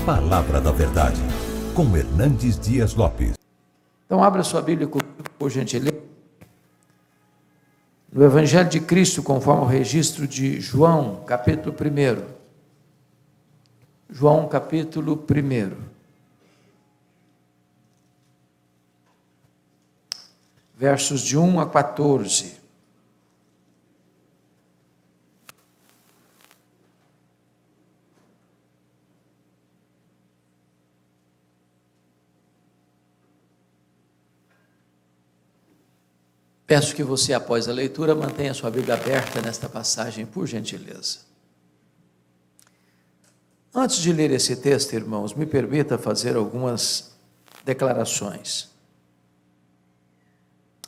Palavra da Verdade, com Hernandes Dias Lopes. Então abra sua Bíblia comigo, por gentileza, no Evangelho de Cristo, conforme o registro de João, capítulo 1. João, capítulo 1. Versos de 1 a 14. Peço que você, após a leitura, mantenha sua Bíblia aberta nesta passagem, por gentileza. Antes de ler esse texto, irmãos, me permita fazer algumas declarações.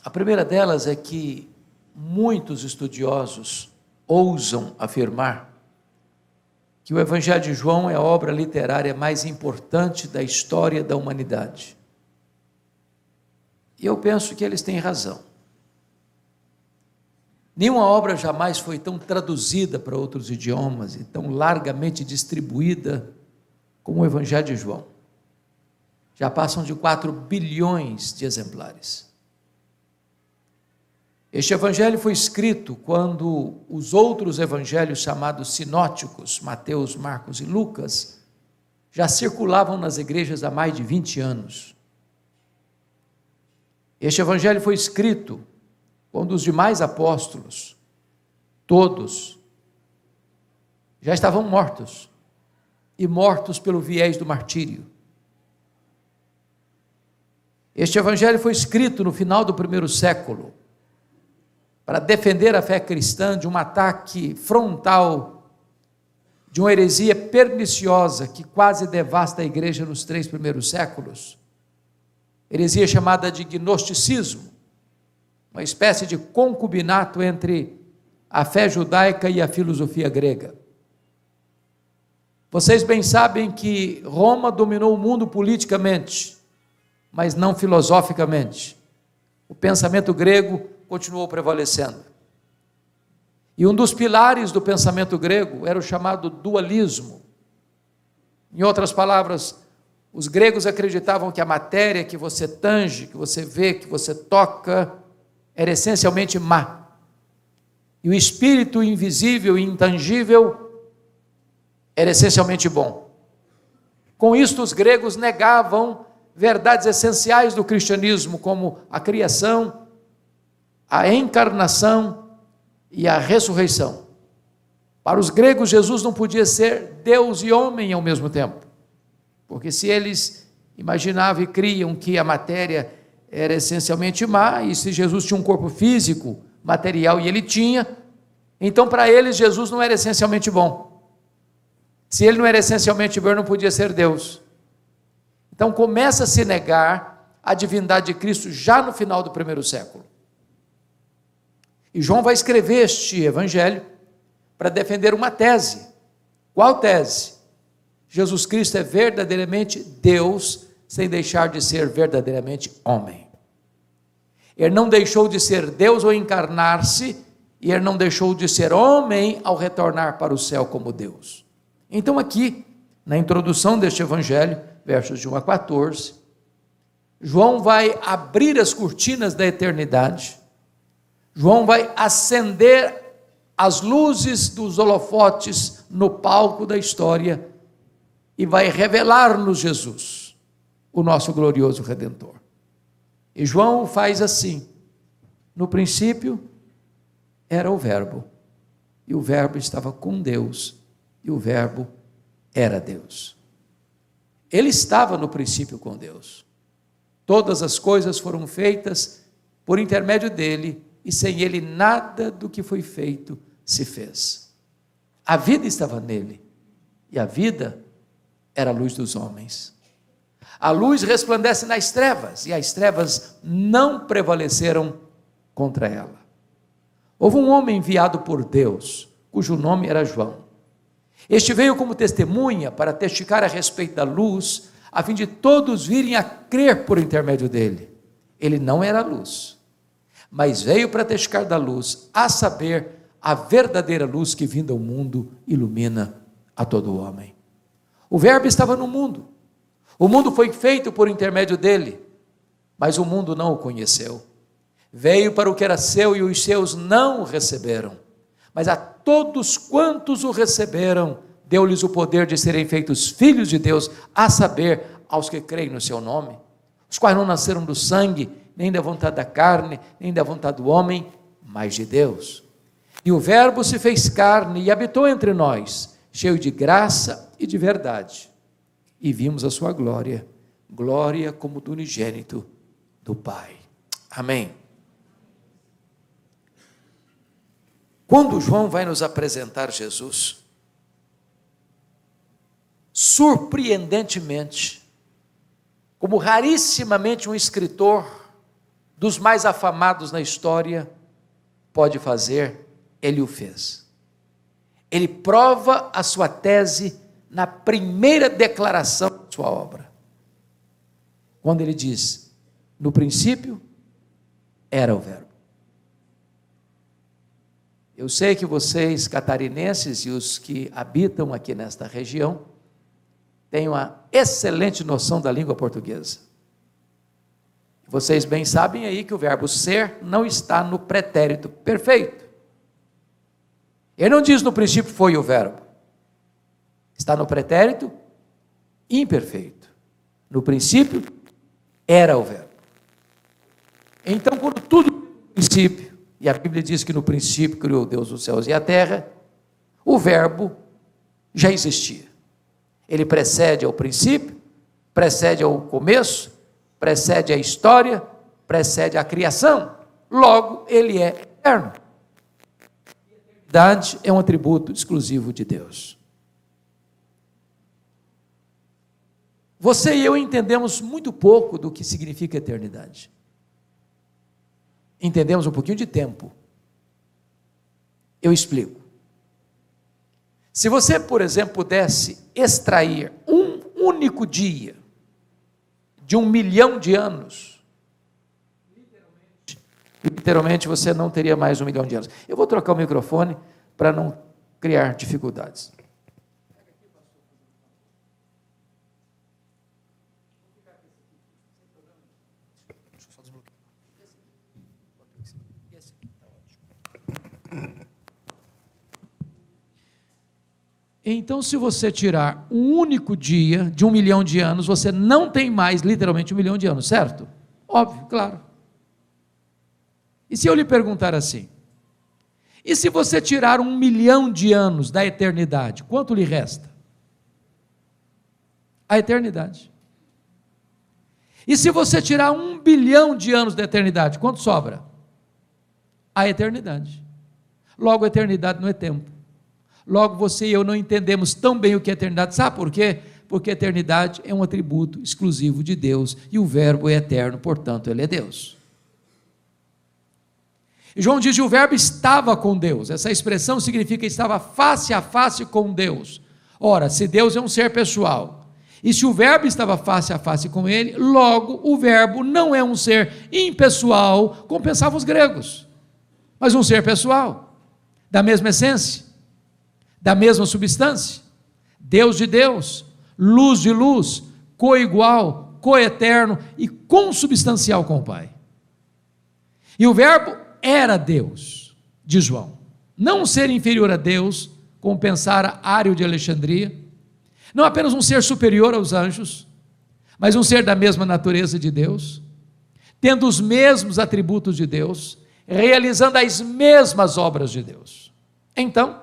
A primeira delas é que muitos estudiosos ousam afirmar que o Evangelho de João é a obra literária mais importante da história da humanidade. E eu penso que eles têm razão. Nenhuma obra jamais foi tão traduzida para outros idiomas e tão largamente distribuída como o Evangelho de João. Já passam de 4 bilhões de exemplares. Este evangelho foi escrito quando os outros evangelhos chamados sinóticos, Mateus, Marcos e Lucas, já circulavam nas igrejas há mais de 20 anos. Este evangelho foi escrito quando os demais apóstolos, todos, já estavam mortos, e mortos pelo viés do martírio. Este evangelho foi escrito no final do 1º século, para defender a fé cristã de um ataque frontal, de uma heresia perniciosa que quase devasta a igreja nos 3 primeiros séculos, heresia chamada de gnosticismo, uma espécie de concubinato entre a fé judaica e a filosofia grega. Vocês bem sabem que Roma dominou o mundo politicamente, mas não filosoficamente. O pensamento grego continuou prevalecendo. E um dos pilares do pensamento grego era o chamado dualismo. Em outras palavras, os gregos acreditavam que a matéria que você tange, que você vê, que você toca, era essencialmente má. E o espírito invisível e intangível era essencialmente bom. Com isto, os gregos negavam verdades essenciais do cristianismo, como a criação, a encarnação e a ressurreição. Para os gregos, Jesus não podia ser Deus e homem ao mesmo tempo, porque se eles imaginavam e criam que a matéria era essencialmente má, e se Jesus tinha um corpo físico, material, e ele tinha, então para eles Jesus não era essencialmente bom. Se ele não era essencialmente bom, ele não podia ser Deus. Então começa a se negar a divindade de Cristo já no final do 1º século. E João vai escrever este evangelho para defender uma tese. Qual tese? Jesus Cristo é verdadeiramente Deus, sem deixar de ser verdadeiramente homem. Ele não deixou de ser Deus ao encarnar-se, e ele não deixou de ser homem ao retornar para o céu como Deus. Então aqui, na introdução deste evangelho, versos de 1 a 14, João vai abrir as cortinas da eternidade, João vai acender as luzes dos holofotes no palco da história e vai revelar-nos Jesus, o nosso glorioso Redentor. E João faz assim: no princípio era o Verbo, e o Verbo estava com Deus, e o Verbo era Deus. Ele estava no princípio com Deus. Todas as coisas foram feitas por intermédio dele, e sem ele nada do que foi feito se fez. A vida estava nele, e a vida era a luz dos homens. A luz resplandece nas trevas, e as trevas não prevaleceram contra ela. Houve um homem enviado por Deus, cujo nome era João. Este veio como testemunha para testificar a respeito da luz, a fim de todos virem a crer por intermédio dele. Ele não era a luz, mas veio para testificar da luz, a saber, a verdadeira luz que vinda ao mundo ilumina a todo homem. O Verbo estava no mundo. O mundo foi feito por intermédio dele, mas o mundo não o conheceu. Veio para o que era seu e os seus não o receberam. Mas a todos quantos o receberam, deu-lhes o poder de serem feitos filhos de Deus, a saber, aos que creem no seu nome, os quais não nasceram do sangue, nem da vontade da carne, nem da vontade do homem, mas de Deus. E o Verbo se fez carne e habitou entre nós, cheio de graça e de verdade. E vimos a sua glória, glória como do unigênito do Pai. Amém. Quando João vai nos apresentar Jesus, surpreendentemente, como rarissimamente um escritor dos mais afamados na história pode fazer, ele o fez. Ele prova a sua tese na primeira declaração da sua obra, quando ele diz: no princípio era o Verbo. Eu sei que vocês catarinenses e os que habitam aqui nesta região têm uma excelente noção da língua portuguesa. Vocês bem sabem aí que o verbo ser não está no pretérito perfeito. Ele não diz no princípio foi o verbo. Está no pretérito imperfeito. No princípio era o verbo. Então, quando tudo no princípio, e a Bíblia diz que no princípio criou Deus os céus e a terra, o verbo já existia. Ele precede ao princípio, precede ao começo, precede a história, precede a criação. Logo, ele é eterno. A eternidade é um atributo exclusivo de Deus. Você e eu entendemos muito pouco do que significa eternidade. Entendemos um pouquinho de tempo. Eu explico. Se você, por exemplo, pudesse extrair um único dia de 1 milhão de anos, literalmente você não teria mais 1 milhão de anos. Eu vou trocar o microfone para não criar dificuldades. Então, se você tirar um único dia de 1 milhão de anos, você não tem mais literalmente 1 milhão de anos, certo? Óbvio, claro. E se eu lhe perguntar assim, e se você tirar 1 milhão de anos da eternidade, quanto lhe resta? A eternidade. E se você tirar 1 bilhão de anos da eternidade, quanto sobra? A eternidade. Logo, a eternidade não é tempo. Logo, você e eu não entendemos tão bem o que é eternidade. Sabe por quê? Porque a eternidade é um atributo exclusivo de Deus e o verbo é eterno, portanto, ele é Deus. E João diz que o verbo estava com Deus. Essa expressão significa que estava face a face com Deus. Ora, se Deus é um ser pessoal, e se o verbo estava face a face com ele, logo o verbo não é um ser impessoal, como pensavam os gregos, mas um ser pessoal, da mesma essência, da mesma substância, Deus de Deus, luz de luz, coigual, coeterno e consubstancial com o Pai. E o verbo era Deus, diz João, não um ser inferior a Deus, como pensara Ário de Alexandria, não apenas um ser superior aos anjos, mas um ser da mesma natureza de Deus, tendo os mesmos atributos de Deus, realizando as mesmas obras de Deus. Então,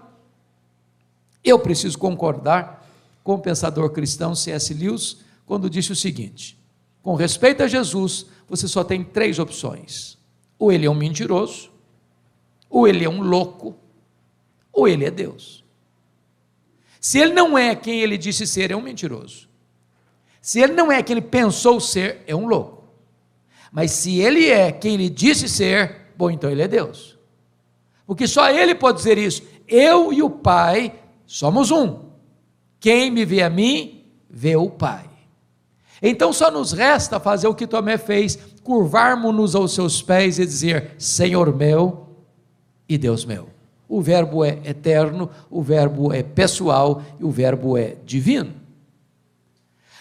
eu preciso concordar com o pensador cristão C.S. Lewis, quando disse o seguinte: com respeito a Jesus, você só tem 3 opções. Ou ele é um mentiroso, ou ele é um louco, ou ele é Deus. Se ele não é quem ele disse ser, é um mentiroso. Se ele não é quem ele pensou ser, é um louco. Mas se ele é quem ele disse ser, bom, então ele é Deus. Porque só ele pode dizer isso. Eu e o Pai somos um. Quem me vê a mim, vê o Pai. Então só nos resta fazer o que Tomé fez, curvarmos-nos aos seus pés e dizer: Senhor meu e Deus meu. O verbo é eterno, o verbo é pessoal e o verbo é divino.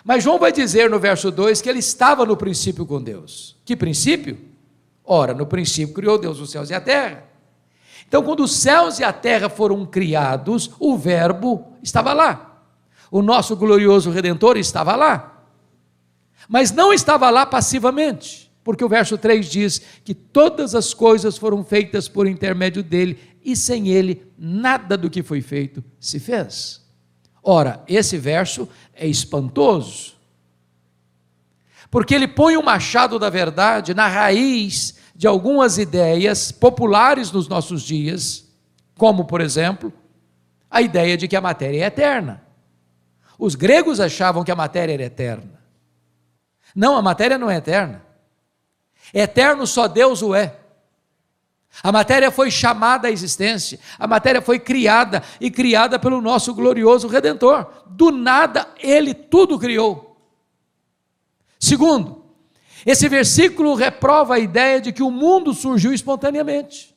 Mas João vai dizer no verso 2 que ele estava no princípio com Deus. Que princípio? Ora, no princípio criou Deus os céus e a terra. Então, quando os céus e a terra foram criados, o Verbo estava lá. O nosso glorioso Redentor estava lá. Mas não estava lá passivamente, porque o verso 3 diz que todas as coisas foram feitas por intermédio dele, e sem ele nada do que foi feito se fez. Ora, esse verso é espantoso, porque ele põe o machado da verdade na raiz de algumas ideias populares nos nossos dias, como, por exemplo, a ideia de que a matéria é eterna. Os gregos achavam que a matéria era eterna. Não, a matéria não é eterna. Eterno só Deus o é. A matéria foi chamada à existência, a matéria foi criada, e criada pelo nosso glorioso Redentor. Do nada, ele tudo criou. Segundo, esse versículo reprova a ideia de que o mundo surgiu espontaneamente.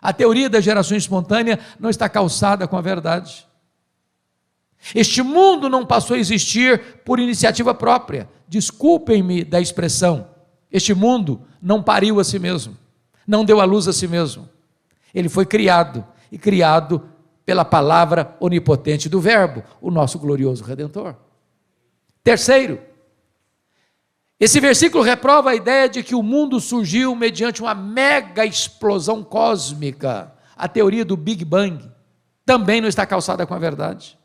A teoria da geração espontânea não está calçada com a verdade. Este mundo não passou a existir por iniciativa própria. Desculpem-me da expressão. Este mundo não pariu a si mesmo, não deu à luz a si mesmo. Ele foi criado, e criado pela palavra onipotente do Verbo, o nosso glorioso Redentor. Terceiro, esse versículo reprova a ideia de que o mundo surgiu mediante uma mega explosão cósmica. A teoria do Big Bang também não está calçada com a verdade.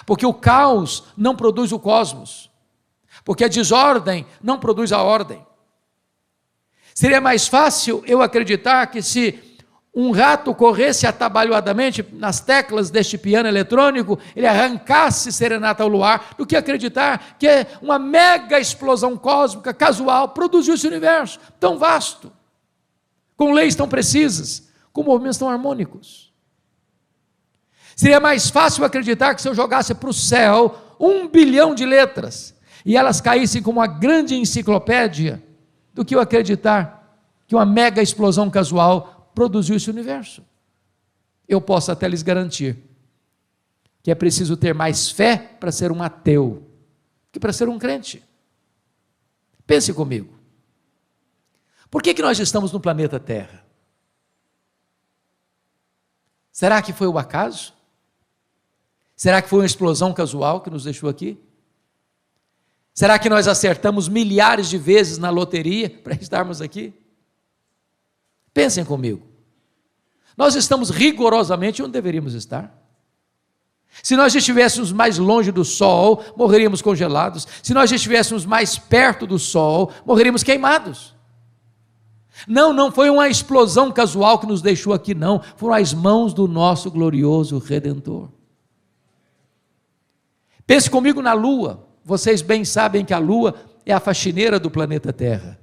Porque o caos não produz o cosmos, porque a desordem não produz a ordem. Seria mais fácil eu acreditar que se um rato corresse atabalhoadamente nas teclas deste piano eletrônico, ele arrancasse serenata ao luar, do que acreditar que uma mega explosão cósmica casual produziu esse universo tão vasto, com leis tão precisas, com movimentos tão harmônicos. Seria mais fácil acreditar que se eu jogasse para o céu 1 bilhão de letras e elas caíssem como uma grande enciclopédia, do que eu acreditar que uma mega explosão casual produziu esse universo. Eu posso até lhes garantir que é preciso ter mais fé para ser um ateu que para ser um crente. Pense comigo. Por que nós estamos no planeta Terra? Será que foi o acaso? Será que foi uma explosão casual que nos deixou aqui? Será que nós acertamos milhares de vezes na loteria para estarmos aqui? Pensem comigo. Nós estamos rigorosamente onde deveríamos estar. Se nós estivéssemos mais longe do Sol, morreríamos congelados. Se nós estivéssemos mais perto do Sol, morreríamos queimados. Não foi uma explosão casual que nos deixou aqui, não. Foram as mãos do nosso glorioso Redentor. Pense comigo na Lua. Vocês bem sabem que a Lua é a faxineira do planeta Terra.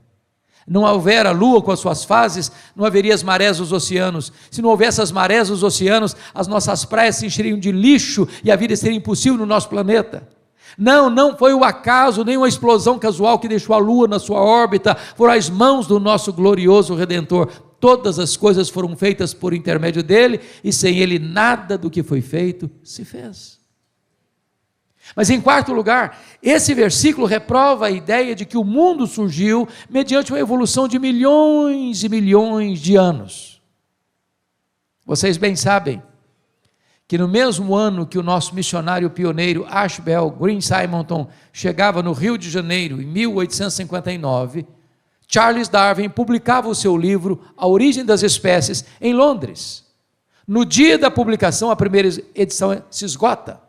Não houver a Lua com as suas fases, não haveria as marés dos oceanos. Se não houvesse as marés dos oceanos, as nossas praias se encheriam de lixo e a vida seria impossível no nosso planeta. Não foi o acaso, nem uma explosão casual que deixou a Lua na sua órbita, foram as mãos do nosso glorioso Redentor. Todas as coisas foram feitas por intermédio dele, e sem ele nada do que foi feito se fez. Mas em quarto lugar, esse versículo reprova a ideia de que o mundo surgiu mediante uma evolução de milhões e milhões de anos. Vocês bem sabem que no mesmo ano que o nosso missionário pioneiro Ashbel Green Simonton chegava no Rio de Janeiro, em 1859, Charles Darwin publicava o seu livro A Origem das Espécies em Londres. No dia da publicação, a primeira edição se esgota.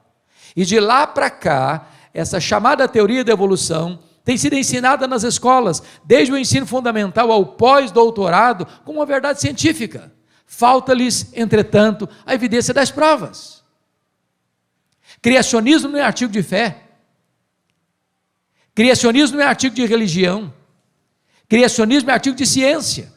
E de lá para cá, essa chamada teoria da evolução tem sido ensinada nas escolas, desde o ensino fundamental ao pós-doutorado, como uma verdade científica. Falta-lhes, entretanto, a evidência das provas. Criacionismo não é artigo de fé. Criacionismo não é artigo de religião. Criacionismo é artigo de ciência.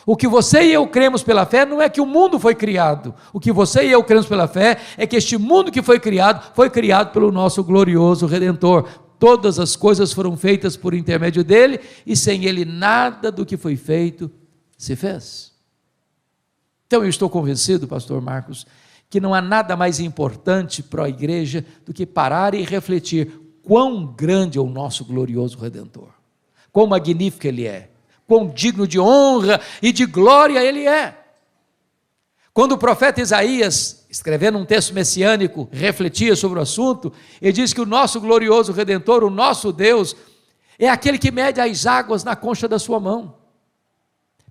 O que você e eu cremos pela fé não é que o mundo foi criado. O que você e eu cremos pela fé é que este mundo que foi criado pelo nosso glorioso Redentor. Todas as coisas foram feitas por intermédio dele, e sem ele nada do que foi feito se fez. Então eu estou convencido, pastor Marcos, que não há nada mais importante para a igreja do que parar e refletir quão grande é o nosso glorioso Redentor, quão magnífico Ele é, quão digno de honra e de glória Ele é. Quando o profeta Isaías, escrevendo um texto messiânico, refletia sobre o assunto, ele diz que o nosso glorioso Redentor, o nosso Deus, é aquele que mede as águas na concha da sua mão.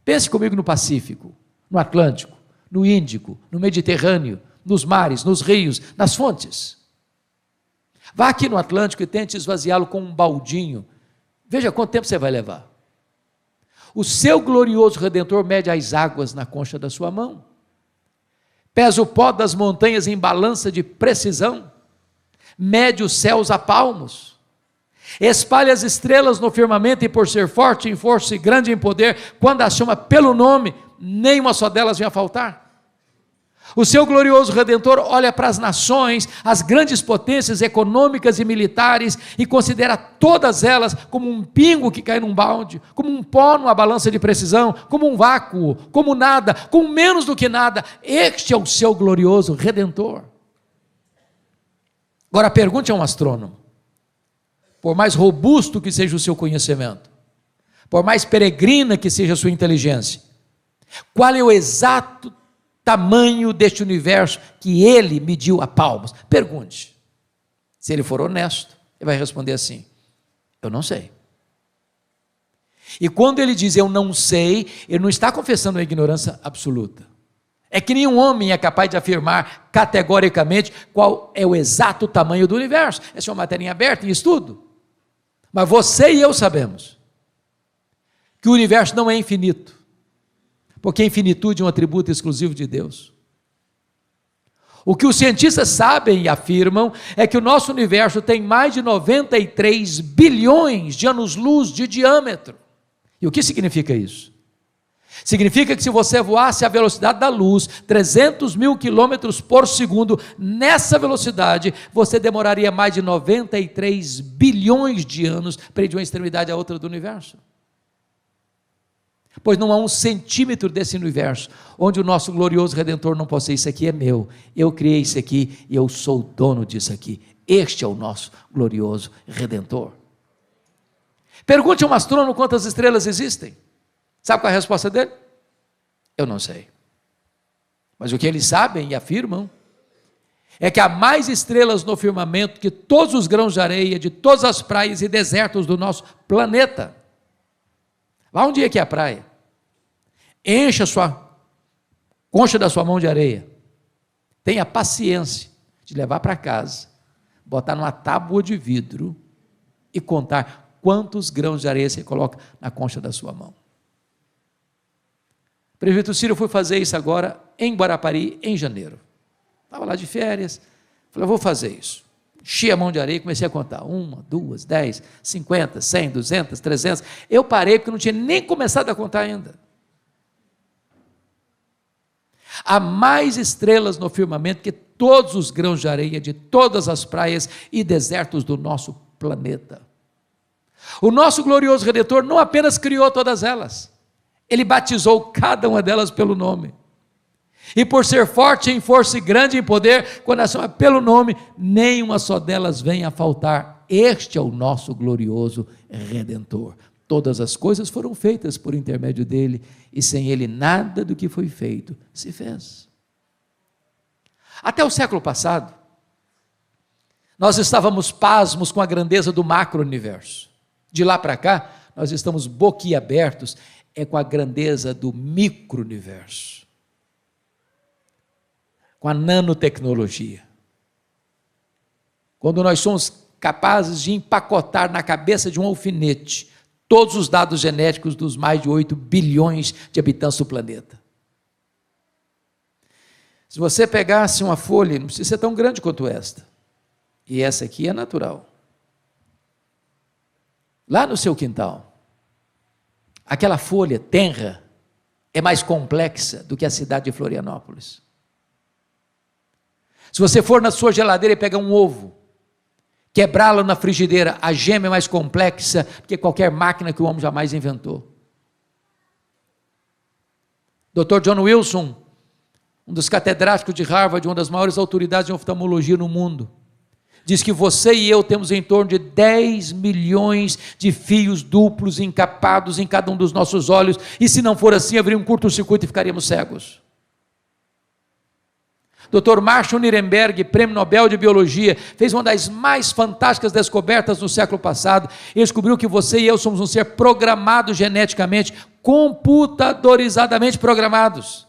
Pense comigo no Pacífico, no Atlântico, no Índico, no Mediterrâneo, nos mares, nos rios, nas fontes. Vá aqui no Atlântico e tente esvaziá-lo com um baldinho. Veja quanto tempo você vai levar. O seu glorioso Redentor mede as águas na concha da sua mão. Pesa o pó das montanhas em balança de precisão. Mede os céus a palmos. Espalha as estrelas no firmamento e por ser forte em força e grande em poder, quando as chama pelo nome, nenhuma só delas vem a faltar. O seu glorioso Redentor olha para as nações, as grandes potências econômicas e militares, e considera todas elas como um pingo que cai num balde, como um pó numa balança de precisão, como um vácuo, como nada, como menos do que nada. Este é o seu glorioso Redentor. Agora pergunte a um astrônomo, por mais robusto que seja o seu conhecimento, por mais peregrina que seja a sua inteligência, qual é o exato tamanho deste universo que ele mediu a palmos? Pergunte. Se ele for honesto, ele vai responder assim: eu não sei. E quando ele diz eu não sei, ele não está confessando a ignorância absoluta. É que nenhum homem é capaz de afirmar categoricamente qual é o exato tamanho do universo. Essa é uma matéria em aberto, em estudo. Mas você e eu sabemos que o universo não é infinito, porque a infinitude é um atributo exclusivo de Deus. O que os cientistas sabem e afirmam é que o nosso universo tem mais de 93 bilhões de anos-luz de diâmetro. E o que significa isso? Significa que se você voasse à velocidade da luz, 300 mil quilômetros por segundo, nessa velocidade, você demoraria mais de 93 bilhões de anos para ir de uma extremidade à outra do universo. Pois não há um centímetro desse universo onde o nosso glorioso Redentor não possa dizer: isso aqui é meu, eu criei isso aqui e eu sou o dono disso aqui. Este é o nosso glorioso Redentor. Pergunte a um astrônomo quantas estrelas existem. Sabe qual é a resposta dele? Eu não sei. Mas o que eles sabem e afirmam é que há mais estrelas no firmamento que todos os grãos de areia de todas as praias e desertos do nosso planeta. Vá um dia aqui à praia, encha a sua concha da sua mão de areia, tenha paciência de levar para casa, botar numa tábua de vidro e contar quantos grãos de areia você coloca na concha da sua mão. O prefeito Ciro foi fazer isso agora em Guarapari, em janeiro. Estava lá de férias, falei: eu vou fazer isso. Enchi a mão de areia e comecei a contar: 1, 2, 10, 50, 100, 200, 300. Eu parei porque não tinha nem começado a contar ainda. Há mais estrelas no firmamento que todos os grãos de areia de todas as praias e desertos do nosso planeta. O nosso glorioso Redentor não apenas criou todas elas, ele batizou cada uma delas pelo nome. E por ser forte em força e grande em poder, quando a chama pelo nome, nenhuma só delas vem a faltar. Este é o nosso glorioso Redentor. Todas as coisas foram feitas por intermédio dele, e sem ele nada do que foi feito se fez. Até o século passado, nós estávamos pasmos com a grandeza do macro-universo. De lá para cá, nós estamos boquiabertos com a grandeza do micro-universo, com a nanotecnologia. Quando nós somos capazes de empacotar na cabeça de um alfinete todos os dados genéticos dos mais de 8 bilhões de habitantes do planeta. Se você pegasse uma folha, não precisa ser tão grande quanto esta, e essa aqui é natural, lá no seu quintal, aquela folha tenra é mais complexa do que a cidade de Florianópolis. Se você for na sua geladeira e pegar um ovo, quebrá-lo na frigideira, a gema é mais complexa do que qualquer máquina que o homem jamais inventou. Dr. John Wilson, um dos catedráticos de Harvard, uma das maiores autoridades em oftalmologia no mundo, diz que você e eu temos em torno de 10 milhões de fios duplos encapados em cada um dos nossos olhos, e se não for assim, haveria um curto-circuito e ficaríamos cegos. Dr. Marshall Nirenberg, prêmio Nobel de Biologia, fez uma das mais fantásticas descobertas no século passado. Ele descobriu que você e eu somos um ser programado geneticamente, computadorizadamente programados.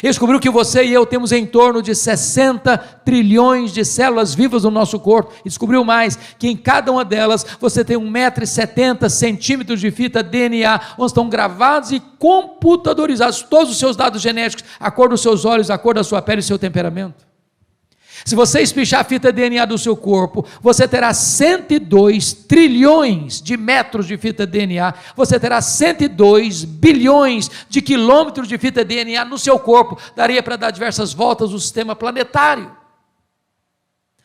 Ele descobriu que você e eu temos em torno de 60 trilhões de células vivas no nosso corpo. E descobriu mais, que em cada uma delas você tem 1,70 m de fita DNA, onde estão gravados e computadorizados todos os seus dados genéticos, a cor dos seus olhos, a cor da sua pele e seu temperamento. Se você espichar a fita DNA do seu corpo, você terá 102 trilhões de metros de fita DNA, você terá 102 bilhões de quilômetros de fita DNA no seu corpo, daria para dar diversas voltas no sistema planetário.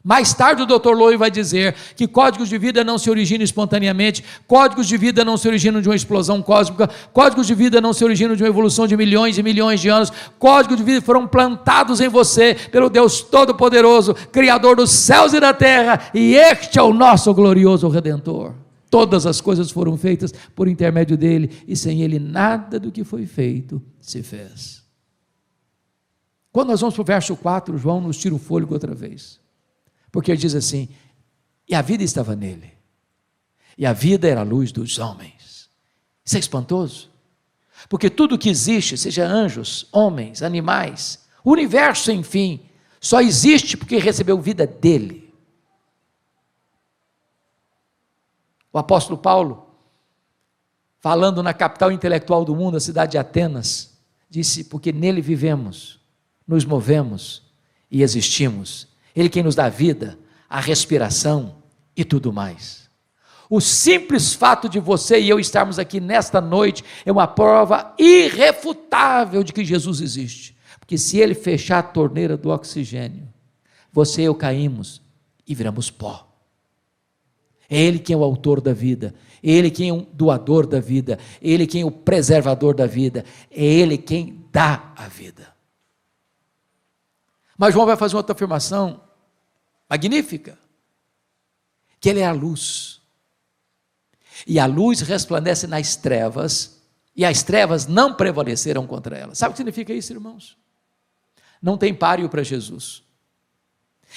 Mais tarde o Dr. Lowe vai dizer que códigos de vida não se originam espontaneamente, códigos de vida não se originam de uma explosão cósmica, códigos de vida não se originam de uma evolução de milhões e milhões de anos, códigos de vida foram plantados em você pelo Deus Todo-Poderoso, Criador dos céus e da terra, e este é o nosso glorioso Redentor. Todas as coisas foram feitas por intermédio dele, e sem ele nada do que foi feito se fez. Quando nós vamos para o verso 4, João nos tira o fôlego outra vez. Porque ele diz assim, e a vida estava nele, e a vida era a luz dos homens. Isso é espantoso, porque tudo que existe, seja anjos, homens, animais, o universo, enfim, só existe porque recebeu vida dele. O apóstolo Paulo, falando na capital intelectual do mundo, a cidade de Atenas, disse, porque nele vivemos, nos movemos e existimos. Ele quem nos dá a vida, a respiração e tudo mais. O simples fato de você e eu estarmos aqui nesta noite é uma prova irrefutável de que Jesus existe. Porque se ele fechar a torneira do oxigênio, você e eu caímos e viramos pó. É ele quem é o autor da vida, é ele quem é o doador da vida, é ele quem é o preservador da vida, é ele quem dá a vida. Mas João vai fazer uma outra afirmação magnífica, que ele é a luz, e a luz resplandece nas trevas, e as trevas não prevaleceram contra ela. Sabe o que significa isso, irmãos? Não tem páreo para Jesus,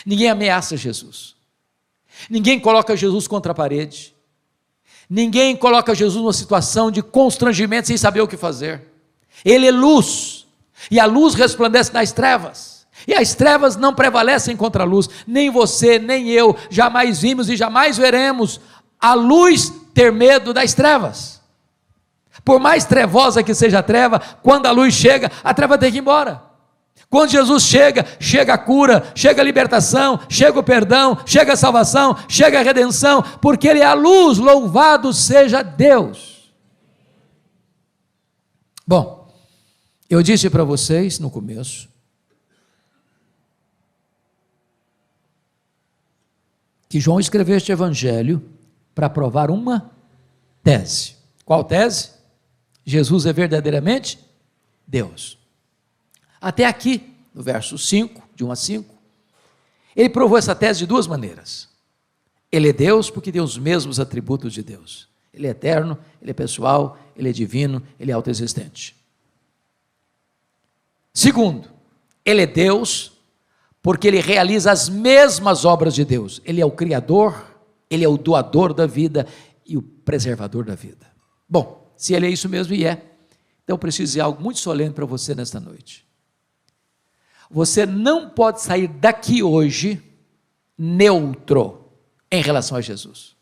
ninguém ameaça Jesus, ninguém coloca Jesus contra a parede, ninguém coloca Jesus numa situação de constrangimento sem saber o que fazer. Ele é luz, e a luz resplandece nas trevas, e as trevas não prevalecem contra a luz. Nem você, nem eu, jamais vimos e jamais veremos a luz ter medo das trevas. Por mais trevosa que seja a treva, quando a luz chega, a treva tem que ir embora. Quando Jesus chega, chega a cura, chega a libertação, chega o perdão, chega a salvação, chega a redenção, porque ele é a luz, louvado seja Deus. Bom, eu disse para vocês no começo, que João escreveu este evangelho para provar uma tese. Qual tese? Jesus é verdadeiramente Deus. Até aqui, no verso 5, de 1 a 5, ele provou essa tese de duas maneiras. Ele é Deus porque tem os mesmos atributos de Deus. Ele é eterno, ele é pessoal, ele é divino, ele é autoexistente. Segundo, ele é Deus porque ele realiza as mesmas obras de Deus. Ele é o Criador, ele é o doador da vida e o preservador da vida. Bom, se ele é isso mesmo, e é, então eu preciso dizer algo muito solene para você nesta noite. Você não pode sair daqui hoje neutro em relação a Jesus.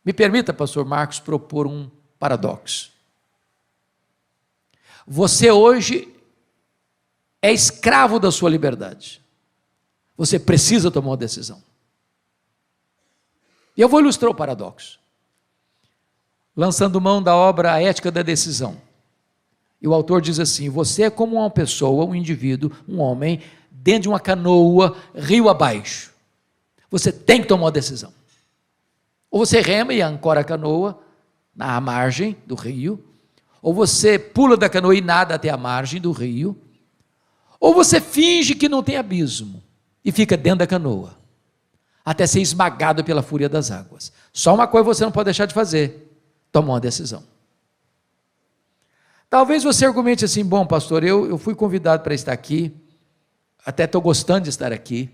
Me permita, pastor Marcos, propor um paradoxo. Você hoje é escravo da sua liberdade. Você precisa tomar uma decisão. E eu vou ilustrar o paradoxo. Lançando mão da obra A Ética da Decisão. E o autor diz assim: você é como uma pessoa, um indivíduo, um homem, dentro de uma canoa, rio abaixo. Você tem que tomar uma decisão. Ou você rema e ancora a canoa na margem do rio, ou você pula da canoa e nada até a margem do rio, Ou você finge que não tem abismo e fica dentro da canoa, até ser esmagado pela fúria das águas. Só uma coisa você não pode deixar de fazer: tomar uma decisão. Talvez você argumente assim: bom, pastor, eu fui convidado para estar aqui, até estou gostando de estar aqui,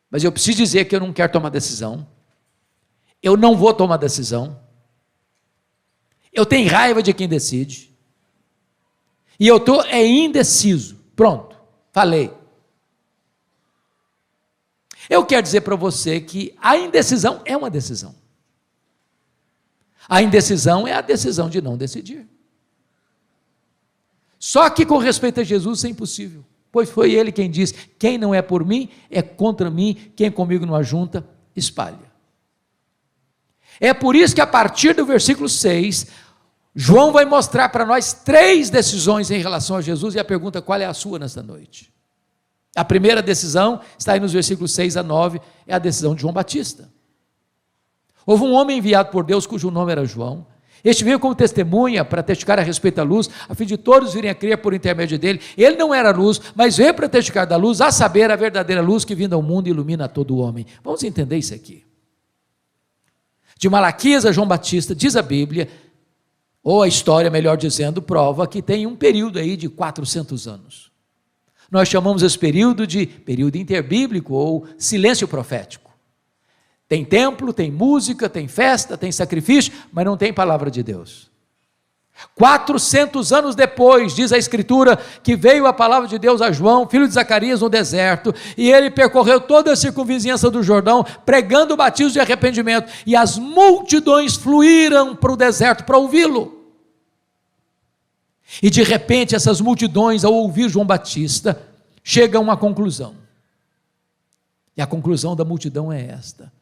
mas eu preciso dizer que eu não quero tomar decisão, eu não vou tomar decisão, eu tenho raiva de quem decide, e eu estou indeciso. Pronto, falei. Eu quero dizer para você que a indecisão é uma decisão. A indecisão é a decisão de não decidir. Só que com respeito a Jesus isso é impossível, pois foi ele quem disse: quem não é por mim é contra mim, quem comigo não ajunta, espalha. É por isso que a partir do versículo 6, João vai mostrar para nós 3 decisões em relação a Jesus, e a pergunta: qual é a sua nesta noite? A primeira decisão está aí nos versículos 6 a 9, é a decisão de João Batista. Houve um homem enviado por Deus cujo nome era João. Este veio como testemunha para testificar a respeito da luz, a fim de todos virem a crer por intermédio dele. Ele não era luz, mas veio para testificar da luz, a saber, a verdadeira luz que vindo ao mundo ilumina todo o homem. Vamos entender isso aqui. De Malaquias a João Batista, diz a Bíblia, ou a história, melhor dizendo, prova que tem um período aí de 400 anos. Nós chamamos esse período de período interbíblico ou silêncio profético. Tem templo, tem música, tem festa, tem sacrifício, mas não tem palavra de Deus. 400 anos depois, diz a Escritura, que veio a palavra de Deus a João, filho de Zacarias, no deserto, e ele percorreu toda a circunvizinhança do Jordão, pregando o batismo de arrependimento, e as multidões fluíram para o deserto para ouvi-lo. E de repente essas multidões, ao ouvir João Batista, chegam a uma conclusão. E a conclusão da multidão é esta.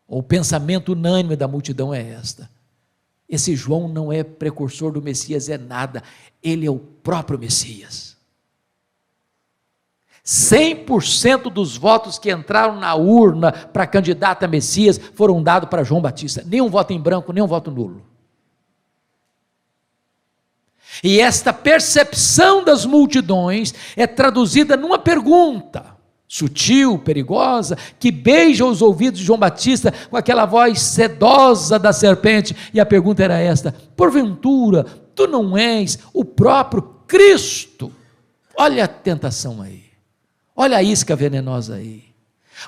O pensamento unânime da multidão é esta: esse João não é precursor do Messias, é nada, ele é o próprio Messias. 100% dos votos que entraram na urna para candidato a Messias foram dados para João Batista, nem um voto em branco, nem um voto nulo. E esta percepção das multidões é traduzida numa pergunta sutil, perigosa, que beija os ouvidos de João Batista com aquela voz sedosa da serpente, e a pergunta era esta: porventura, tu não és o próprio Cristo? Olha a tentação aí, olha a isca venenosa aí.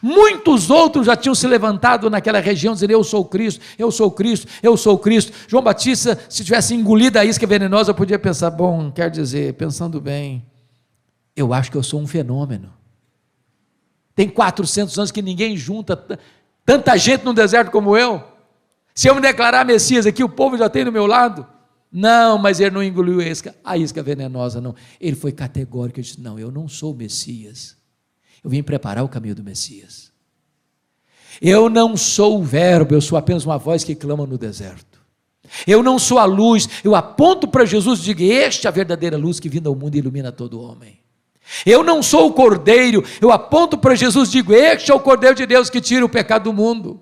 Muitos outros já tinham se levantado naquela região, dizendo: eu sou o Cristo, eu sou o Cristo, eu sou o Cristo. João Batista, se tivesse engolido a isca venenosa, podia pensar: bom, quer dizer, pensando bem, eu acho que eu sou um fenômeno. Tem 400 anos que ninguém junta tanta gente no deserto como eu. Se eu me declarar Messias aqui, o povo já tem do meu lado. Não, mas ele não engoliu a isca venenosa, não. Ele foi categórico, ele disse: não, eu não sou o Messias. Eu vim preparar o caminho do Messias. Eu não sou o verbo, eu sou apenas uma voz que clama no deserto. Eu não sou a luz, eu aponto para Jesus e digo: esta é a verdadeira luz que vindo ao mundo ilumina todo homem. Eu não sou o cordeiro, eu aponto para Jesus e digo: este é o cordeiro de Deus que tira o pecado do mundo.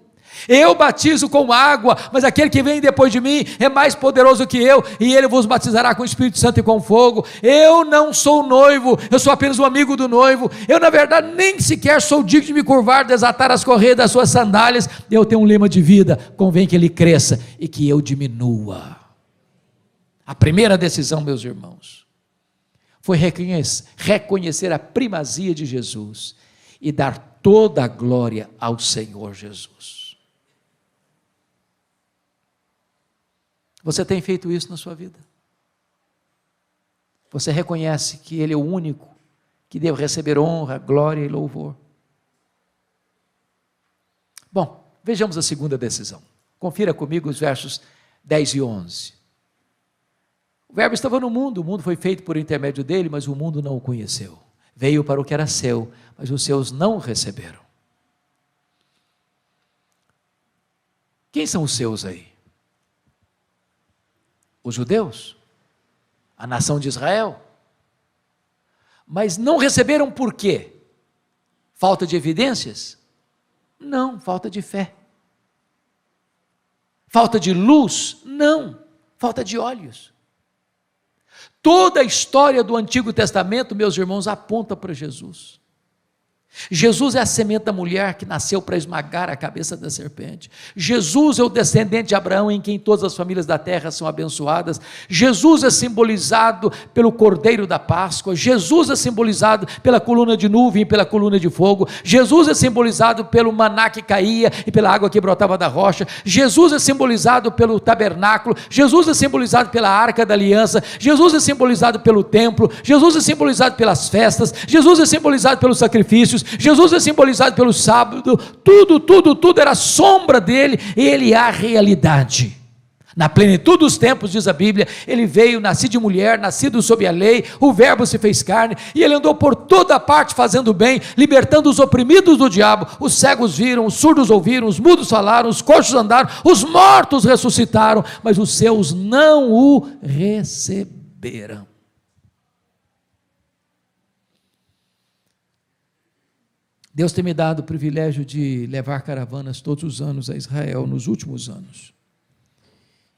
Eu batizo com água, mas aquele que vem depois de mim é mais poderoso que eu, e ele vos batizará com o Espírito Santo e com fogo. Eu não sou noivo, eu sou apenas um amigo do noivo. Eu, na verdade, nem sequer sou digno de me curvar, desatar as correias das suas sandálias. Eu tenho um lema de vida: convém que ele cresça e que eu diminua. A primeira decisão, meus irmãos, foi reconhecer a primazia de Jesus e dar toda a glória ao Senhor Jesus. Você tem feito isso na sua vida? Você reconhece que Ele é o único que deve receber honra, glória e louvor? Bom, vejamos a segunda decisão. Confira comigo os versos 10 e 11. O verbo estava no mundo, o mundo foi feito por intermédio dele, mas o mundo não o conheceu. Veio para o que era seu, mas os seus não o receberam. Quem são os seus aí? Os judeus, a nação de Israel. Mas não receberam por quê? Falta de evidências? Não, falta de fé. Falta de luz? Não, falta de olhos. Toda a história do Antigo Testamento, meus irmãos, aponta para Jesus. Jesus é a semente da mulher que nasceu para esmagar a cabeça da serpente. Jesus é o descendente de Abraão, em quem todas as famílias da terra são abençoadas. Jesus é simbolizado pelo Cordeiro da Páscoa. Jesus é simbolizado pela coluna de nuvem e pela coluna de fogo. Jesus é simbolizado pelo maná que caía e pela água que brotava da rocha. Jesus é simbolizado pelo tabernáculo. Jesus é simbolizado pela arca da aliança. Jesus é simbolizado pelo templo. Jesus é simbolizado pelas festas. Jesus é simbolizado pelos sacrifícios. Jesus é simbolizado pelo sábado. Tudo era sombra dele, e ele é a realidade. Na plenitude dos tempos, diz a Bíblia, ele veio, nascido de mulher, nascido sob a lei, o verbo se fez carne, e ele andou por toda parte fazendo bem, libertando os oprimidos do diabo. Os cegos viram, os surdos ouviram, os mudos falaram, os coxos andaram, os mortos ressuscitaram, mas os seus não o receberam. Deus tem me dado o privilégio de levar caravanas todos os anos a Israel, nos últimos anos.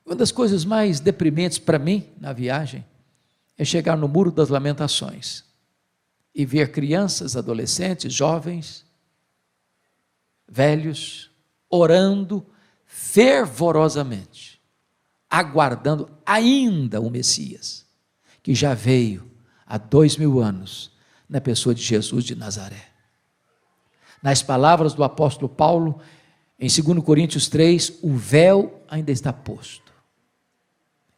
Uma das coisas mais deprimentes para mim, na viagem, é chegar no Muro das Lamentações e ver crianças, adolescentes, jovens, velhos, orando fervorosamente, aguardando ainda o Messias, que já veio há 2000 anos, na pessoa de Jesus de Nazaré. Nas palavras do apóstolo Paulo, em 2 Coríntios 3, o véu ainda está posto.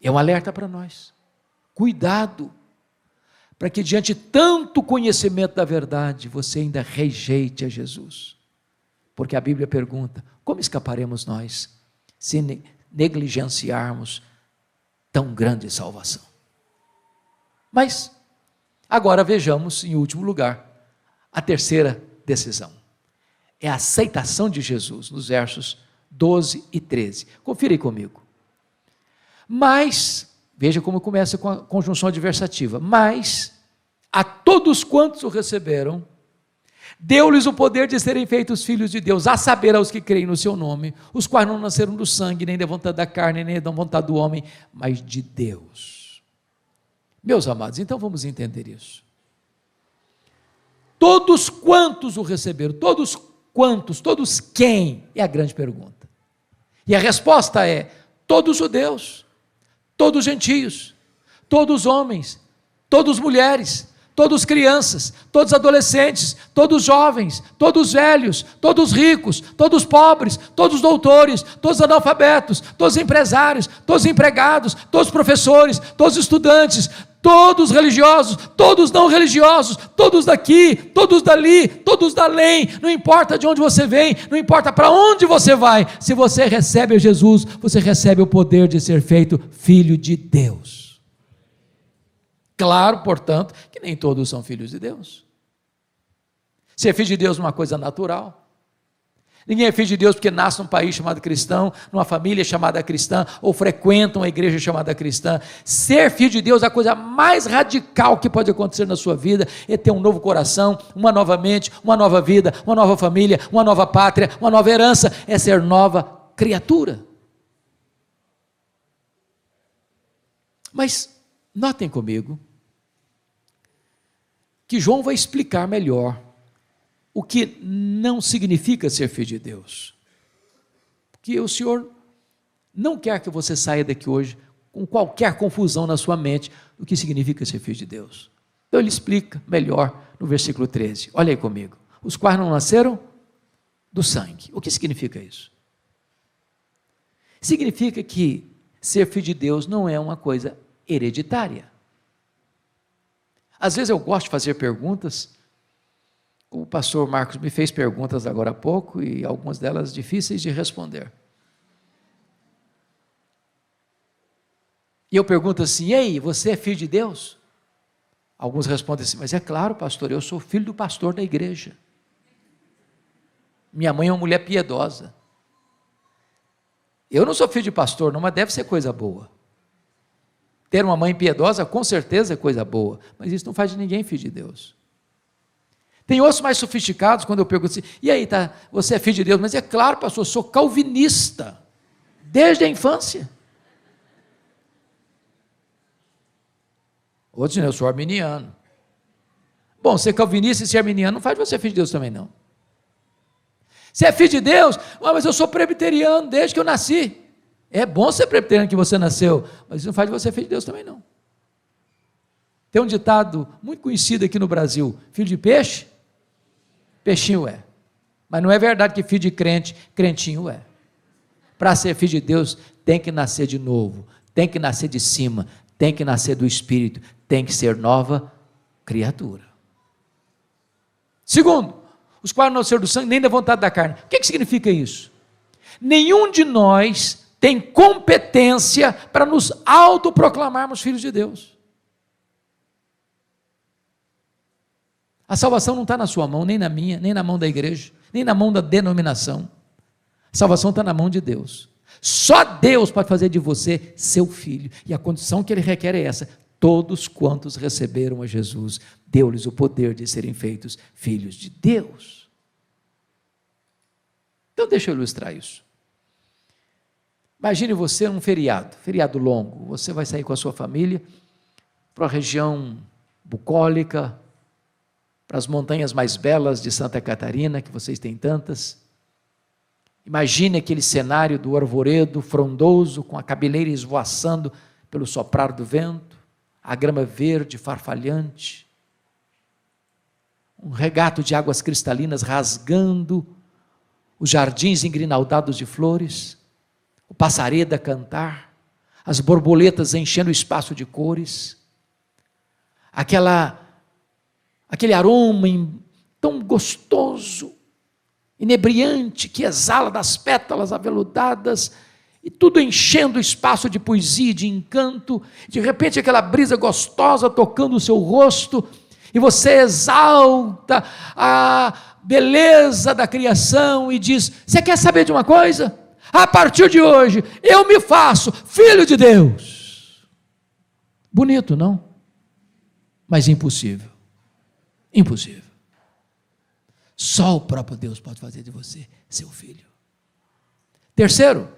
É um alerta para nós. Cuidado, para que diante de tanto conhecimento da verdade, você ainda rejeite a Jesus. Porque a Bíblia pergunta, como escaparemos nós, se negligenciarmos tão grande salvação? Mas, agora vejamos, em último lugar, a terceira decisão. É a aceitação de Jesus, nos versos 12 e 13. Confira aí comigo. Mas, veja como começa com a conjunção adversativa. Mas, a todos quantos o receberam, deu-lhes o poder de serem feitos filhos de Deus, a saber, aos que creem no seu nome, os quais não nasceram do sangue, nem da vontade da carne, nem da vontade do homem, mas de Deus. Meus amados, então vamos entender isso. Todos quantos o receberam, todos quantos, todos quem? É a grande pergunta. E a resposta é, todos judeus, todos gentios, todos homens, todos mulheres, todos crianças, todos adolescentes, todos jovens, todos velhos, todos ricos, todos pobres, todos doutores, todos analfabetos, todos empresários, todos empregados, todos professores, todos estudantes, todos religiosos, todos não religiosos, todos daqui, todos dali, todos da além, não importa de onde você vem, não importa para onde você vai, se você recebe Jesus, você recebe o poder de ser feito filho de Deus. Claro, portanto, que nem todos são filhos de Deus. Ser filho de Deus é uma coisa natural. Ninguém é filho de Deus porque nasce num país chamado cristão, numa família chamada cristã, ou frequenta uma igreja chamada cristã. Ser filho de Deus é a coisa mais radical que pode acontecer na sua vida, é ter um novo coração, uma nova mente, uma nova vida, uma nova família, uma nova pátria, uma nova herança, é ser nova criatura. Mas, notem comigo, que João vai explicar melhor o que não significa ser filho de Deus. Porque o Senhor não quer que você saia daqui hoje com qualquer confusão na sua mente do que significa ser filho de Deus. Então ele explica melhor no versículo 13. Olha aí comigo. Os quais não nasceram do sangue. O que significa isso? Significa que ser filho de Deus não é uma coisa hereditária. Às vezes eu gosto de fazer perguntas. O pastor Marcos me fez perguntas agora há pouco e algumas delas difíceis de responder. E eu pergunto assim, ei, você é filho de Deus? Alguns respondem assim, mas é claro, pastor, eu sou filho do pastor da igreja. Minha mãe é uma mulher piedosa. Eu não sou filho de pastor, não, mas deve ser coisa boa. Ter uma mãe piedosa, com certeza é coisa boa, mas isso não faz de ninguém filho de Deus. Tem outros mais sofisticados, quando eu pergunto assim, e aí, você é filho de Deus? Mas é claro, pastor, eu sou calvinista, desde a infância. Outros dizem, eu sou arminiano. Bom, ser calvinista e ser arminiano não faz você filho de Deus também não. Se é filho de Deus, mas eu sou presbiteriano desde que eu nasci. É bom ser presbiteriano que você nasceu, mas isso não faz você filho de Deus também não. Tem um ditado muito conhecido aqui no Brasil, filho de peixe, peixinho é. Mas não é verdade que filho de crente, crentinho é. Para ser filho de Deus, tem que nascer de novo, tem que nascer de cima, tem que nascer do Espírito, tem que ser nova criatura. Segundo, os quais não nasceram do sangue, nem da vontade da carne. O que significa isso? Nenhum de nós tem competência para nos autoproclamarmos filhos de Deus. A salvação não está na sua mão, nem na minha, nem na mão da igreja, nem na mão da denominação. A salvação está na mão de Deus. Só Deus pode fazer de você seu filho. E a condição que Ele requer é essa: todos quantos receberam a Jesus, deu-lhes o poder de serem feitos filhos de Deus. Então deixa eu ilustrar isso. Imagine você num feriado longo, você vai sair com a sua família para a região bucólica, para as montanhas mais belas de Santa Catarina, que vocês têm tantas. Imagine aquele cenário do arvoredo frondoso, com a cabeleira esvoaçando pelo soprar do vento, a grama verde farfalhante, um regato de águas cristalinas rasgando os jardins engrinaldados de flores, o passaredo a cantar, as borboletas enchendo o espaço de cores, aquele aroma tão gostoso, inebriante, que exala das pétalas aveludadas, e tudo enchendo o espaço de poesia, de encanto. De repente aquela brisa gostosa tocando o seu rosto, e você exalta a beleza da criação e diz: você quer saber de uma coisa? A partir de hoje eu me faço filho de Deus. Bonito, não? Mas impossível. Impossível. Só o próprio Deus pode fazer de você seu filho. Terceiro,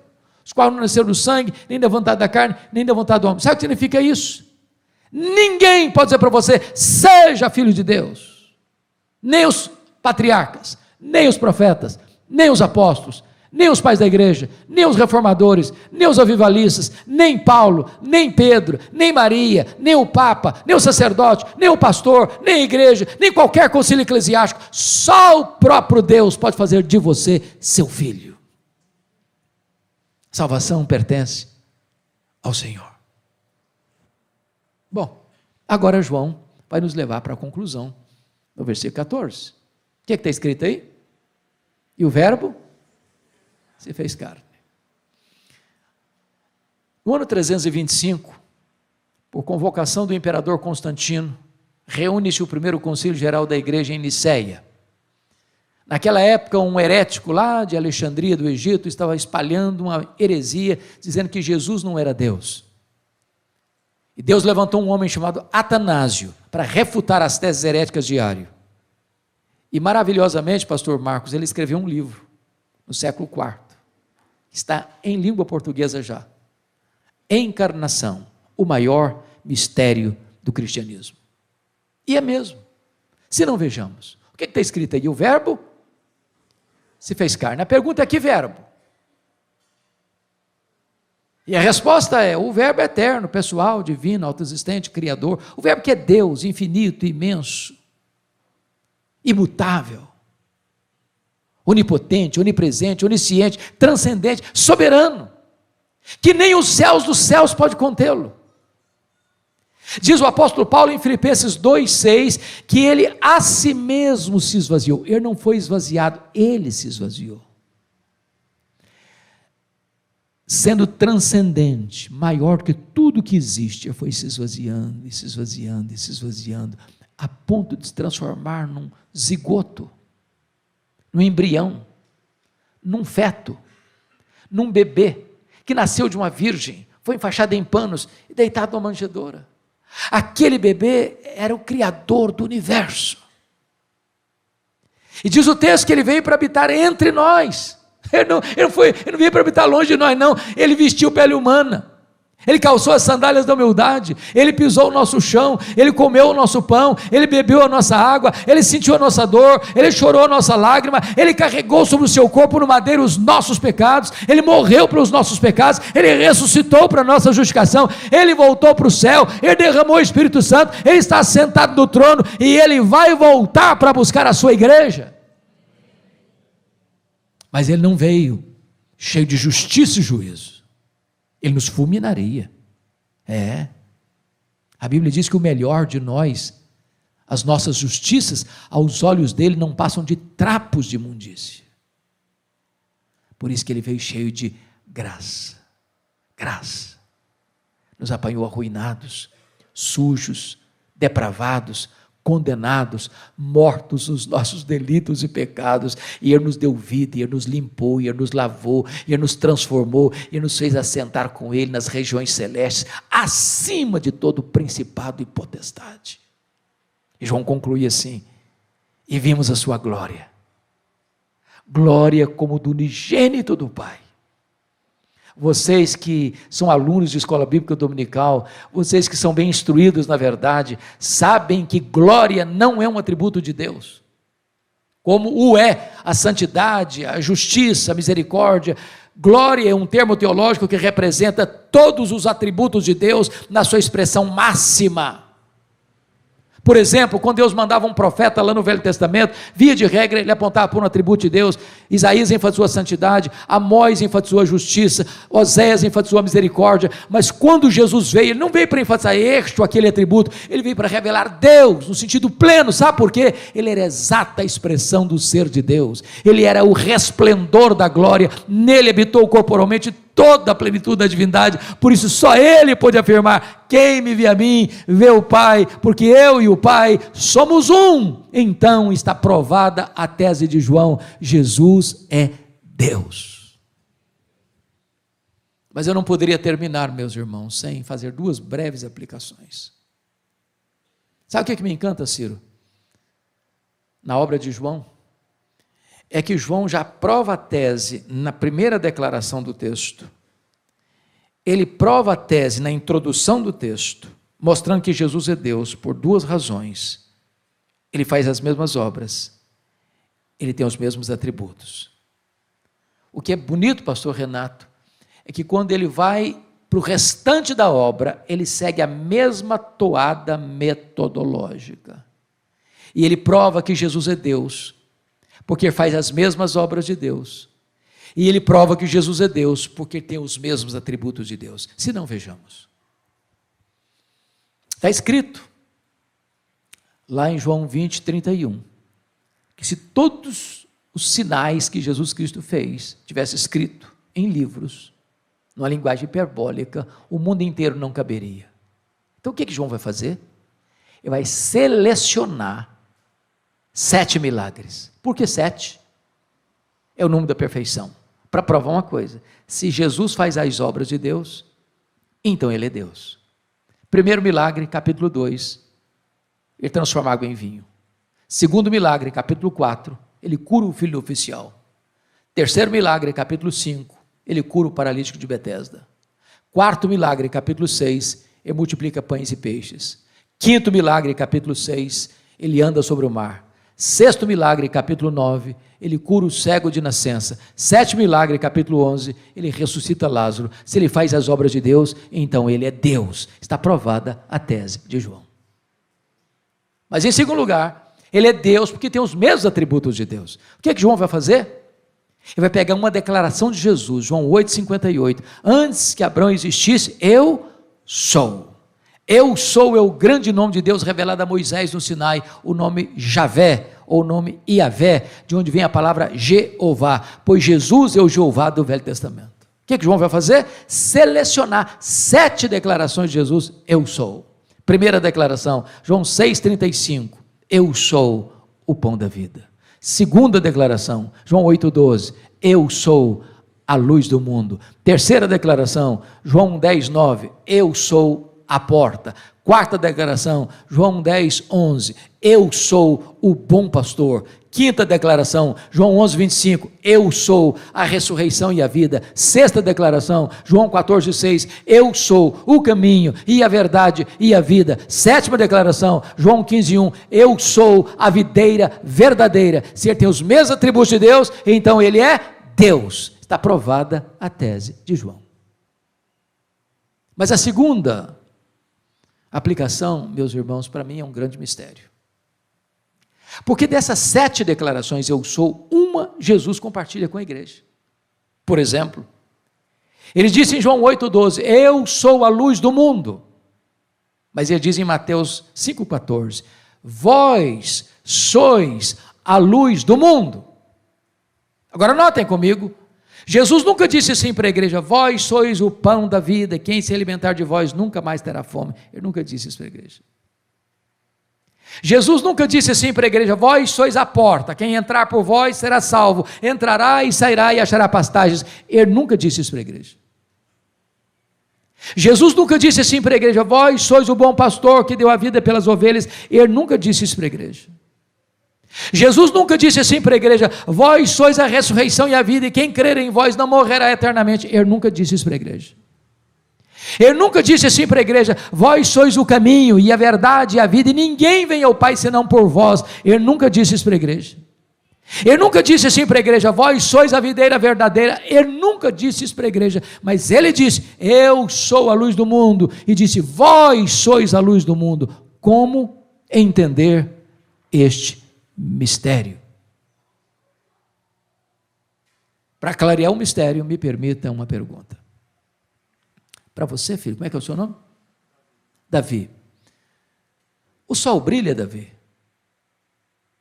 os quais não nasceram do sangue, nem da vontade da carne, nem da vontade do homem. Sabe o que significa isso? Ninguém pode dizer para você: seja filho de Deus. Nem os patriarcas, nem os profetas, nem os apóstolos, nem os pais da igreja, nem os reformadores, nem os avivalistas, nem Paulo, nem Pedro, nem Maria, nem o Papa, nem o sacerdote, nem o pastor, nem a igreja, nem qualquer concílio eclesiástico. Só o próprio Deus pode fazer de você seu filho. Salvação pertence ao Senhor. Bom, agora João vai nos levar para a conclusão, no versículo 14. O que está escrito aí? E o verbo se fez carne. No ano 325, por convocação do imperador Constantino, reúne-se o primeiro concílio geral da igreja em Niceia. Naquela época, um herético lá de Alexandria, do Egito, estava espalhando uma heresia, dizendo que Jesus não era Deus. E Deus levantou um homem chamado Atanásio para refutar as teses heréticas de Ario. E maravilhosamente, pastor Marcos, ele escreveu um livro, no século IV, está em língua portuguesa já. Encarnação, o maior mistério do cristianismo. E é mesmo. Se não, vejamos. O que está escrito aí? O verbo se fez carne. A pergunta é: que verbo? E a resposta é: o verbo eterno, pessoal, divino, autoexistente, criador. O verbo que é Deus, infinito, imenso, imutável, onipotente, onipresente, onisciente, transcendente, soberano, que nem os céus dos céus pode contê-lo. Diz o apóstolo Paulo em Filipenses 2,6, que ele a si mesmo se esvaziou. Ele não foi esvaziado, ele se esvaziou. Sendo transcendente, maior do que tudo que existe, ele foi se esvaziando, e se esvaziando, e se esvaziando, a ponto de se transformar num zigoto, num embrião, num feto, num bebê, que nasceu de uma virgem, foi enfaixado em panos e deitado numa manjedoura. Aquele bebê era o Criador do universo. E diz o texto que ele veio para habitar entre nós. Ele não veio para habitar longe de nós, não. Ele vestiu pele humana. Ele calçou as sandálias da humildade, Ele pisou o nosso chão, Ele comeu o nosso pão, Ele bebeu a nossa água, Ele sentiu a nossa dor, Ele chorou a nossa lágrima, Ele carregou sobre o seu corpo no madeiro os nossos pecados, Ele morreu pelos nossos pecados, Ele ressuscitou para a nossa justificação, Ele voltou para o céu, Ele derramou o Espírito Santo, Ele está sentado no trono e Ele vai voltar para buscar a sua igreja. Mas Ele não veio cheio de justiça e juízo. Ele nos fulminaria. A Bíblia diz que o melhor de nós, as nossas justiças, aos olhos dele não passam de trapos de imundícia. Por isso que ele veio cheio de graça. Graça. Nos apanhou arruinados, sujos, depravados, condenados, mortos os nossos delitos e pecados, e Ele nos deu vida, e Ele nos limpou, e Ele nos lavou, e Ele nos transformou, e Ele nos fez assentar com Ele nas regiões celestes, acima de todo principado e potestade. E João conclui assim: e vimos a sua glória, glória como do unigênito do Pai. Vocês que são alunos de escola bíblica dominical, vocês que são bem instruídos na verdade, sabem que glória não é um atributo de Deus, como o é a santidade, a justiça, a misericórdia. Glória é um termo teológico que representa todos os atributos de Deus na sua expressão máxima. Por exemplo, quando Deus mandava um profeta lá no Velho Testamento, via de regra ele apontava por um atributo de Deus. Isaías enfatizou a santidade, Amós enfatizou a justiça, Oséias enfatizou a misericórdia, mas quando Jesus veio, ele não veio para enfatizar aquele atributo, ele veio para revelar Deus no sentido pleno. Sabe por quê? Ele era a exata expressão do ser de Deus, ele era o resplendor da glória, nele habitou corporalmente toda a plenitude da divindade. Por isso só Ele pôde afirmar: quem me vê a mim, vê o Pai, porque eu e o Pai somos um. Então está provada a tese de João: Jesus é Deus. Mas eu não poderia terminar, meus irmãos, sem fazer duas breves aplicações. Sabe o que me encanta, Ciro? Na obra de João, é que João já prova a tese na primeira declaração do texto, ele prova a tese na introdução do texto, mostrando que Jesus é Deus por duas razões. Ele faz as mesmas obras, ele tem os mesmos atributos. O que é bonito, pastor Renato, é que quando ele vai para o restante da obra, ele segue a mesma toada metodológica, e ele prova que Jesus é Deus, porque faz as mesmas obras de Deus, e ele prova que Jesus é Deus, porque tem os mesmos atributos de Deus. Se não, vejamos, está escrito lá em João 20, 31, que se todos os sinais que Jesus Cristo fez tivesse escrito em livros, numa linguagem hiperbólica, o mundo inteiro não caberia. Então o que João vai fazer? Ele vai selecionar 7 milagres. Por que 7? É o número da perfeição. Para provar uma coisa: se Jesus faz as obras de Deus, então Ele é Deus. Primeiro milagre, capítulo 2, Ele transforma água em vinho. Segundo milagre, capítulo 4, Ele cura o filho do oficial. Terceiro milagre, capítulo 5, Ele cura o paralítico de Betesda. Quarto milagre, capítulo 6, Ele multiplica pães e peixes. Quinto milagre, capítulo 6, Ele anda sobre o mar. Sexto milagre, capítulo 9, Ele cura o cego de nascença. Sétimo milagre, capítulo 11, Ele ressuscita Lázaro. Se Ele faz as obras de Deus, então Ele é Deus. Está provada a tese de João. Mas em segundo lugar, Ele é Deus porque tem os mesmos atributos de Deus. O que João vai fazer? Ele vai pegar uma declaração de Jesus, João 8,58. Antes que Abraão existisse, eu sou. Eu sou é o grande nome de Deus revelado a Moisés no Sinai, o nome Javé, ou o nome Iavé, de onde vem a palavra Jeová, pois Jesus é o Jeová do Velho Testamento. O que João vai fazer? Selecionar 7 declarações de Jesus: eu sou. Primeira declaração, João 6,35, eu sou o pão da vida. Segunda declaração, João 8,12, eu sou a luz do mundo. Terceira declaração, João 10,9, eu sou a porta. Quarta declaração, João 10, 11, eu sou o bom pastor. Quinta declaração, João 11:25, eu sou a ressurreição e a vida. Sexta declaração, João 14:6, eu sou o caminho e a verdade e a vida. Sétima declaração, João 15:1, eu sou a videira verdadeira. Se ele tem os mesmos atributos de Deus, então ele é Deus. Está provada a tese de João. Mas a segunda aplicação, meus irmãos, para mim é um grande mistério. Porque dessas 7 declarações, eu sou, uma Jesus compartilha com a igreja. Por exemplo, ele disse em João 8,12, eu sou a luz do mundo. Mas ele diz em Mateus 5,14, vós sois a luz do mundo. Agora notem comigo, Jesus nunca disse assim para a igreja, vós sois o pão da vida, quem se alimentar de vós nunca mais terá fome. Ele nunca disse isso para a igreja. Jesus nunca disse assim para a igreja, vós sois a porta, quem entrar por vós será salvo, entrará e sairá e achará pastagens. Ele nunca disse isso para a igreja. Jesus nunca disse assim para a igreja, vós sois o bom pastor que deu a vida pelas ovelhas. Ele nunca disse isso para a igreja. Jesus nunca disse assim para a igreja, vós sois a ressurreição e a vida, e quem crer em vós não morrerá eternamente. Ele nunca disse isso para a igreja. Ele nunca disse assim para a igreja, vós sois o caminho e a verdade e a vida, e ninguém vem ao Pai senão por vós. Ele nunca disse isso para a igreja. Ele nunca disse assim para a igreja, vós sois a videira verdadeira. Ele nunca disse isso para a igreja, mas ele disse, eu sou a luz do mundo, e disse, vós sois a luz do mundo. Como entender este mistério? Para clarear o mistério, me permita uma pergunta. Para você, filho, como é que é o seu nome? Davi. O sol brilha, Davi?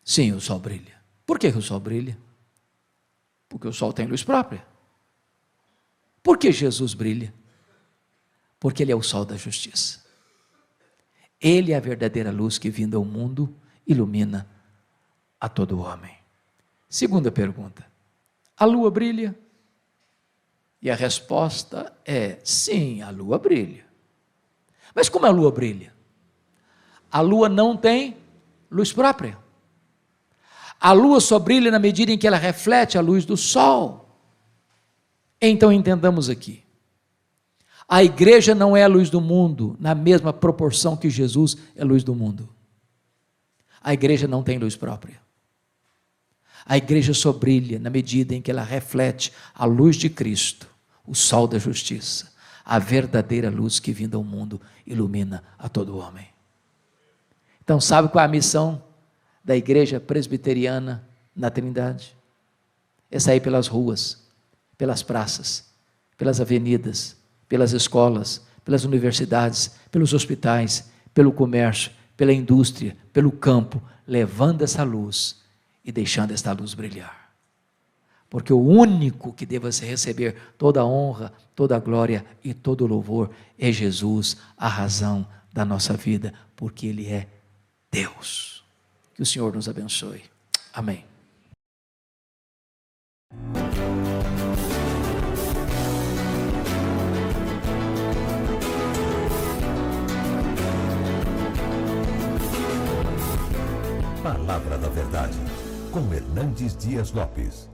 Sim, o sol brilha. Por que o sol brilha? Porque o sol tem luz própria. Por que Jesus brilha? Porque ele é o sol da justiça. Ele é a verdadeira luz que, vindo ao mundo, ilumina a todo homem. Segunda pergunta, a lua brilha? E a resposta é, sim, a lua brilha. Mas como a lua brilha? A lua não tem luz própria. A lua só brilha na medida em que ela reflete a luz do sol. Então entendamos aqui, a igreja não é a luz do mundo, na mesma proporção que Jesus é a luz do mundo. A igreja não tem luz própria. A igreja só brilha na medida em que ela reflete a luz de Cristo, o sol da justiça, a verdadeira luz que, vindo ao mundo, ilumina a todo homem. Então, sabe qual é a missão da igreja presbiteriana na Trindade? É sair pelas ruas, pelas praças, pelas avenidas, pelas escolas, pelas universidades, pelos hospitais, pelo comércio, pela indústria, pelo campo, levando essa luz e deixando esta luz brilhar. Porque o único que deva receber toda a honra, toda a glória e todo o louvor é Jesus, a razão da nossa vida, porque Ele é Deus. Que o Senhor nos abençoe. Amém. Palavra da Verdade, com Hernandes Dias Lopes.